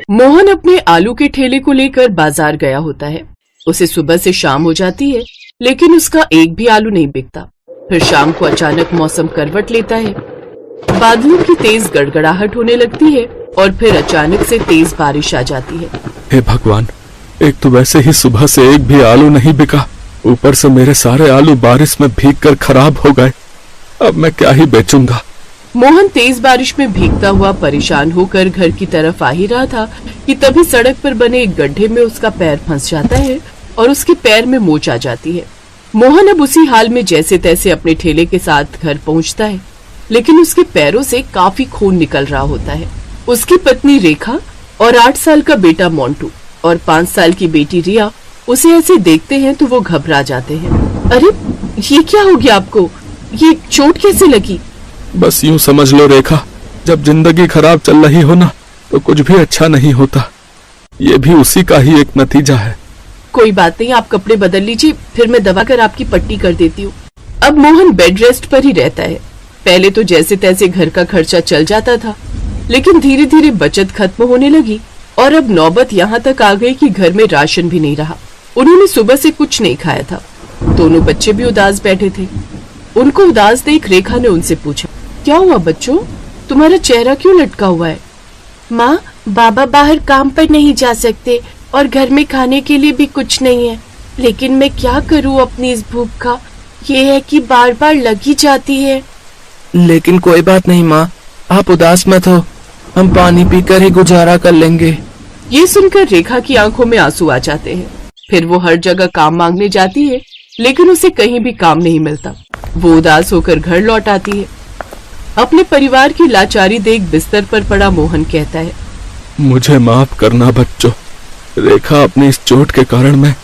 मोहन अपने आलू के ठेले को लेकर बाजार गया होता है। उसे सुबह से शाम हो जाती है, लेकिन उसका एक भी आलू नहीं बिकता। फिर शाम को अचानक मौसम करवट लेता है। बादलों की तेज गड़गड़ाहट होने लगती है और फिर अचानक से तेज बारिश आ जाती है। हे भगवान, एक तो वैसे ही सुबह से एक भी आलू नहीं बिका, ऊपर से मेरे सारे आलू बारिश में भीगकर खराब हो गए। अब मैं क्या ही बेचूंगा। मोहन तेज बारिश में भीगता हुआ परेशान होकर घर की तरफ आ ही रहा था कि तभी सड़क पर बने एक गड्ढे में उसका पैर फंस जाता है और उसके पैर में मोच आ जाती है। मोहन अब उसी हाल में जैसे तैसे अपने ठेले के साथ घर पहुंचता है, लेकिन उसके पैरों से काफी खून निकल रहा होता है। उसकी पत्नी रेखा और 8 साल का बेटा मोंटू और 5 साल की बेटी रिया उसे ऐसे देखते हैं तो वो घबरा जाते हैं। अरे ये क्या हो गया आपको? ये चोट कैसे लगी? बस यूं समझ लो रेखा, जब जिंदगी खराब चल रही हो ना तो कुछ भी अच्छा नहीं होता। ये भी उसी का ही एक नतीजा है। कोई बात नहीं, आप कपड़े बदल लीजिए, फिर मैं दवा कर आपकी पट्टी कर देती हूँ। अब मोहन बेड रेस्ट पर ही रहता है। पहले तो जैसे तैसे घर का खर्चा चल जाता था, लेकिन धीरे धीरे बचत खत्म होने लगी और अब नौबत यहाँ तक आ गई कि घर में राशन भी नहीं रहा। उन्होंने सुबह से कुछ नहीं खाया था। दोनों बच्चे भी उदास बैठे थे। उनको उदास देख रेखा ने उनसे पूछा, क्या हुआ बच्चों, तुम्हारा चेहरा क्यों लटका हुआ है? माँ, बाबा बाहर काम पर नहीं जा सकते और घर में खाने के लिए भी कुछ नहीं है, लेकिन मैं क्या करूँ अपनी इस भूख का? ये है कि बार बार लग ही जाती है। लेकिन कोई बात नहीं माँ, आप उदास मत हो, हम पानी पीकर ही गुजारा कर लेंगे। ये सुनकर रेखा की आंखों में आंसू आ जाते हैं। फिर वो हर जगह काम मांगने जाती है, लेकिन उसे कहीं भी काम नहीं मिलता। वो उदास होकर घर लौट आती है। अपने परिवार की लाचारी देख बिस्तर पर पड़ा मोहन कहता है, मुझे माफ करना बच्चों। रेखा, अपनी इस चोट के कारण मैं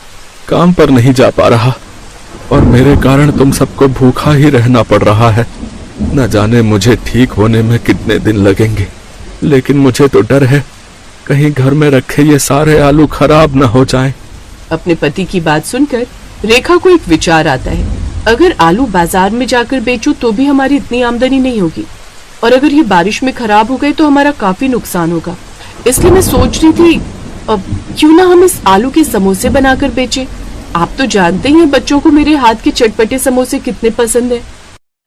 काम पर नहीं जा पा रहा और मेरे कारण तुम सबको भूखा ही रहना पड़ रहा है। न जाने मुझे ठीक होने में कितने दिन लगेंगे, लेकिन मुझे तो डर है कहीं घर में रखे ये सारे आलू खराब न हो जाएं। अपने पति की बात सुनकर रेखा को एक विचार आता है। अगर आलू बाजार में जाकर बेचूं तो भी हमारी इतनी आमदनी नहीं होगी, और अगर ये बारिश में खराब हो गए तो हमारा काफी नुकसान होगा। इसलिए मैं सोच रही थी, अब क्यों ना हम इस आलू के समोसे बनाकर बेचें। आप तो जानते ही हैं बच्चों को मेरे हाथ के चटपटे समोसे कितने पसंद है।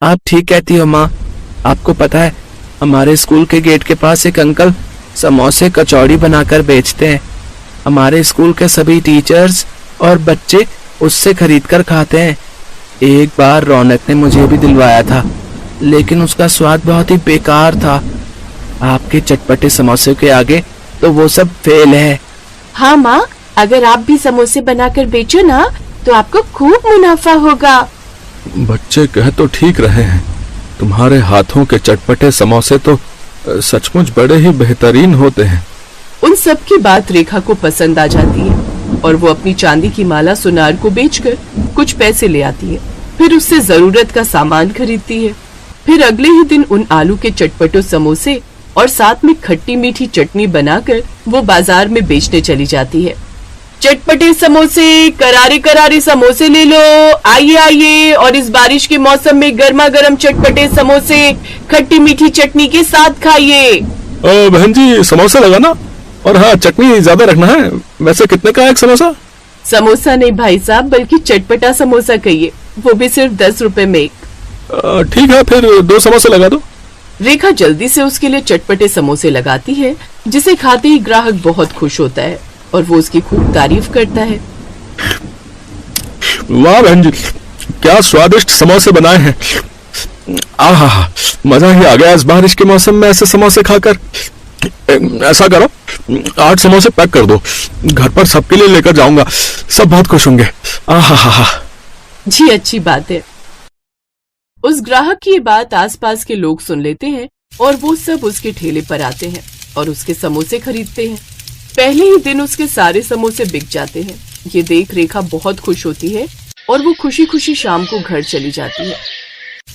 आप ठीक कहती हो माँ। आपको पता है, हमारे स्कूल के गेट के पास एक अंकल समोसे कचौड़ी बनाकर बेचते हैं। हमारे स्कूल के सभी टीचर्स और बच्चे उससे खरीदकर खाते हैं। एक बार रौनक ने मुझे भी दिलवाया था, लेकिन उसका स्वाद बहुत ही बेकार था। आपके चटपटे समोसे के आगे तो वो सब फेल है। हाँ माँ, अगर आप भी समोसे बनाकर बेचो ना तो आपको खूब मुनाफा होगा। बच्चे कह तो ठीक रहे हैं, तुम्हारे हाथों के चटपटे समोसे तो सचमुच बड़े ही बेहतरीन होते हैं। उन सब की बात रेखा को पसंद आ जाती है और वो अपनी चांदी की माला सुनार को बेचकर कुछ पैसे ले आती है। फिर उससे जरूरत का सामान खरीदती है। फिर अगले ही दिन उन आलू के चटपटो समोसे और साथ में खट्टी मीठी चटनी बनाकर वो बाजार में बेचने चली जाती है। चटपटे समोसे, करारे करारे समोसे ले लो, आइए आइए, और इस बारिश के मौसम में गर्मा गर्म चटपटे समोसे खट्टी मीठी चटनी के साथ खाइए। बहन जी, समोसा लगाना, और हाँ, चटनी ज्यादा रखना है। वैसे कितने का है एक समोसा? समोसा नहीं भाई साहब, बल्कि चटपटा समोसा कहिए, वो भी सिर्फ 10 रुपए में एक। ठीक है, फिर 2 समोसे लगा दो। रेखा जल्दी से उसके लिए चटपटे समोसे लगाती है, जिसे खाते ही ग्राहक बहुत खुश होता है और वो उसकी खूब तारीफ करता है। वाह बहन जी, क्या स्वादिष्ट समोसे बनाए हैं। आहा, मजा ही आ गया इस बारिश के मौसम में ऐसे समोसे खाकर। ऐसा करो, 8 समोसे पैक कर दो, घर पर सबके लिए लेकर जाऊंगा, सब बहुत खुश होंगे। आहा जी, अच्छी बात है। उस ग्राहक की ये बात आसपास के लोग सुन लेते हैं और वो सब उसके ठेले पर आते हैं और उसके समोसे खरीदते हैं। पहले ही दिन उसके सारे समोसे बिक जाते हैं। ये देख रेखा बहुत खुश होती है और वो खुशी खुशी शाम को घर चली जाती है।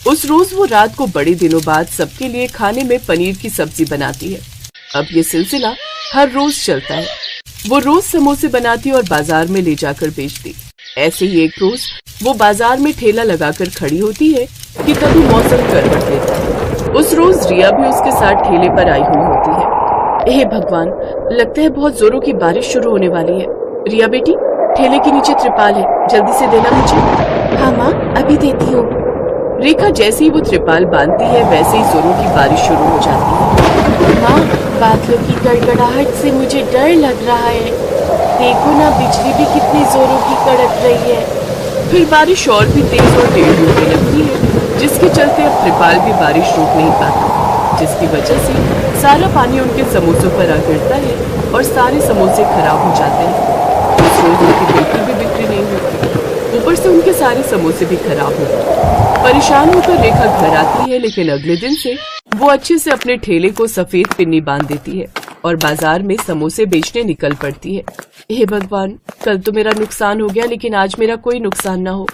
उस रोज वो रात को बड़े दिनों बाद सबके लिए खाने में पनीर की सब्जी बनाती है। अब ये सिलसिला हर रोज चलता है। वो रोज समोसे बनाती और बाजार में ले जाकर बेचती। ऐसे ही एक रोज वो बाजार में ठेला लगाकर खड़ी होती है कि तभी मौसम करवट लेता है। उस रोज रिया भी उसके साथ ठेले पर आई हुई होती है। हे भगवान, लगता है बहुत जोरों की बारिश शुरू होने वाली है। रिया बेटी, ठेले के नीचे त्रिपाल है, जल्दी से देना मुझे। हाँ माँ, अभी देती हूँ। रेखा जैसे ही वो त्रिपाल बांधती है वैसे ही जोरों की बारिश शुरू हो जाती है। माँ, बादलों की गड़गड़ाहट से मुझे डर लग रहा है। देखो ना, बिजली भी कितनी जोरों की कड़क रही है। फिर बारिश और भी तेज और टेढ़ी होने लगती है, जिसके चलते अब त्रिपाल भी बारिश रोक नहीं पाता, जिसकी वजह से सारा पानी उनके समोसों पर आ गिरता है और सारे समोसे खराब हो जाते हैं। इस रोज उनकी बिल्कुल भी बिक्री नहीं होती, ऊपर से उनके सारे समोसे भी खराब हो गए। परेशान होकर रेखा घर आती है, लेकिन अगले दिन से वो अच्छे से अपने ठेले को सफेद पिन्नी बांध देती है और बाजार में समोसे बेचने निकल पड़ती है। हे भगवान, कल तो मेरा नुकसान हो गया, लेकिन आज मेरा कोई नुकसान ना हो।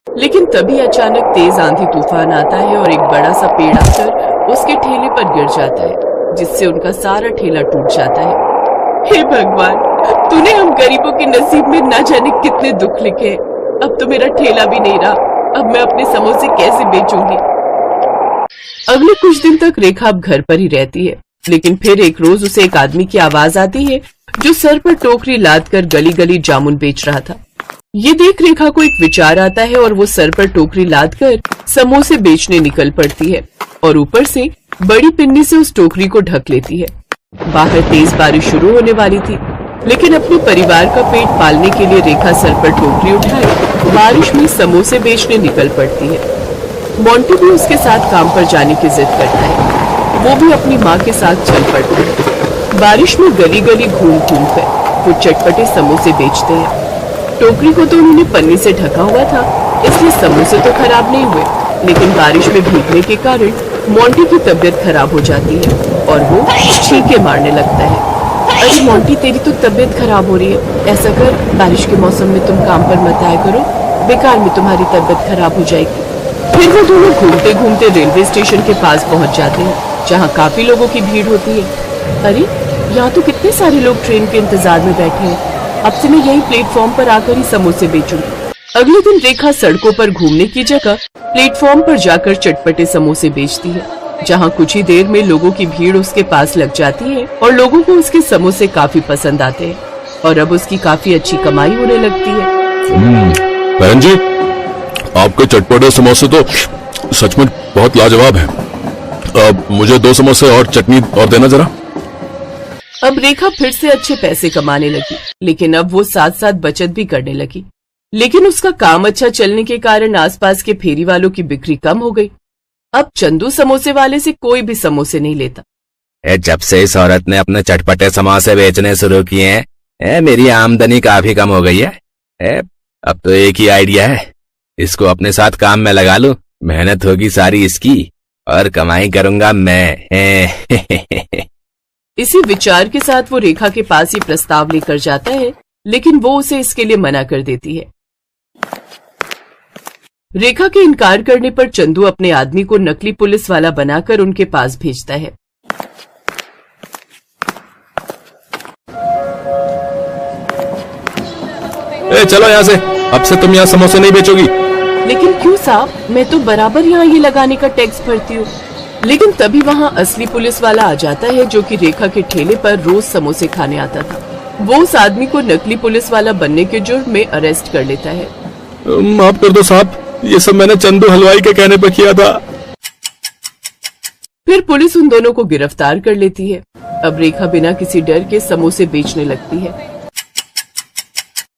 लेकिन तभी अचानक तेज आंधी तूफान आता है और एक बड़ा सा पेड़ आकर उसके ठेले पर गिर जाता है, जिससे उनका सारा ठेला टूट जाता है। हे भगवान, तूने हम गरीबों के नसीब में ना जाने कितने दुख लिखे। अब तो मेरा ठेला भी नहीं रहा, अब मैं अपने समोसे कैसे बेचूंगी। अगले कुछ दिन तक रेखा अब घर पर ही रहती है, लेकिन फिर एक रोज उसे एक आदमी की आवाज आती है जो सर पर टोकरी लाद कर गली गली जामुन बेच रहा था। ये देख रेखा को एक विचार आता है और वो सर पर टोकरी लाद कर समोसे बेचने निकल पड़ती है और ऊपर से बड़ी पिन्नी से उस टोकरी को ढक लेती है। बाहर तेज बारिश शुरू होने वाली थी, लेकिन अपने परिवार का पेट पालने के लिए रेखा सर पर टोकरी उठाए बारिश में समोसे बेचने निकल पड़ती है। मोंटी भी उसके साथ काम पर जाने की जिद करता है, वो भी अपनी माँ के साथ चल पड़ता है। बारिश में गली गली घूम घूम कर वो चटपटे समोसे बेचते हैं। टोकरी को तो उन्होंने पन्नी से ढका हुआ था, इसलिए समोसे तो खराब नहीं हुए, लेकिन बारिश में भीगने के कारण मोंटी की तबीयत खराब हो जाती है और वो छींके मारने लगता है। अरे मोंटी, तेरी तो तबीयत खराब हो रही है, ऐसा कर, बारिश के मौसम में तुम काम पर मत आया करो, बेकार में तुम्हारी तबीयत खराब हो जाएगी। फिर वो दोनों घूमते घूमते रेलवे स्टेशन के पास पहुंच जाते हैं, जहाँ काफी लोगों की भीड़ होती है। अरे, यहाँ तो कितने सारे लोग ट्रेन के इंतजार में बैठे हैं, अब से मैं यही प्लेटफॉर्म पर आकर ही समोसे बेचूंगी। अगले दिन रेखा सड़कों पर घूमने की जगह प्लेटफॉर्म पर जाकर चटपटे समोसे बेचती है, जहाँ कुछ ही देर में लोगों की भीड़ उसके पास लग जाती है और लोगों को उसके समोसे काफी पसंद आते हैं और अब उसकी काफी अच्छी कमाई होने लगती है। बहन जी, आपके चटपटे समोसे तो सचमुच बहुत लाजवाब है। अब मुझे 2 समोसे और चटनी और देना जरा। अब रेखा फिर से अच्छे पैसे कमाने लगी, लेकिन अब वो साथ साथ बचत भी करने लगी। लेकिन उसका काम अच्छा चलने के कारण आसपास के फेरी वालों की बिक्री कम हो गई। अब चंदू समोसे वाले से कोई भी समोसे नहीं लेता। जब से इस औरत ने अपने चटपटे समोसे बेचने शुरू किए हैं, मेरी आमदनी काफी कम हो गई है। अब तो एक ही आइडिया है, इसको अपने साथ काम में लगा लूं, मेहनत होगी सारी इसकी और कमाई करूंगा मैं। इसी विचार के साथ वो रेखा के पास ये प्रस्ताव लेकर जाता है, लेकिन वो उसे इसके लिए मना कर देती है। रेखा के इनकार करने पर चंदू अपने आदमी को नकली पुलिस वाला बनाकर उनके पास भेजता है। चलो यहाँ से, अब से तुम यहाँ समोसे नहीं बेचोगी। लेकिन क्यों साहब, मैं तो बराबर यहाँ ये लगाने का टैक्स भरती हूँ। लेकिन तभी वहाँ असली पुलिस वाला आ जाता है, जो कि रेखा के ठेले पर रोज समोसे खाने आता था। वो उस आदमी को नकली पुलिस वाला बनने के जुर्म में अरेस्ट कर लेता है। माफ कर दो साहब, ये सब मैंने चंदू हलवाई के कहने पर किया था। फिर पुलिस उन दोनों को गिरफ्तार कर लेती है। अब रेखा बिना किसी डर के समोसे बेचने लगती है।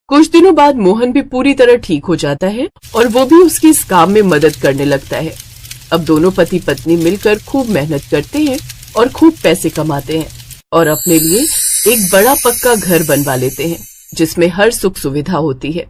कुछ दिनों बाद मोहन भी पूरी तरह ठीक हो जाता है और वो भी उसकी इस काम में मदद करने लगता है। अब दोनों पति पत्नी मिलकर खूब मेहनत करते हैं और खूब पैसे कमाते हैं और अपने लिए एक बड़ा पक्का घर बनवा लेते हैं, जिसमें हर सुख सुविधा होती है।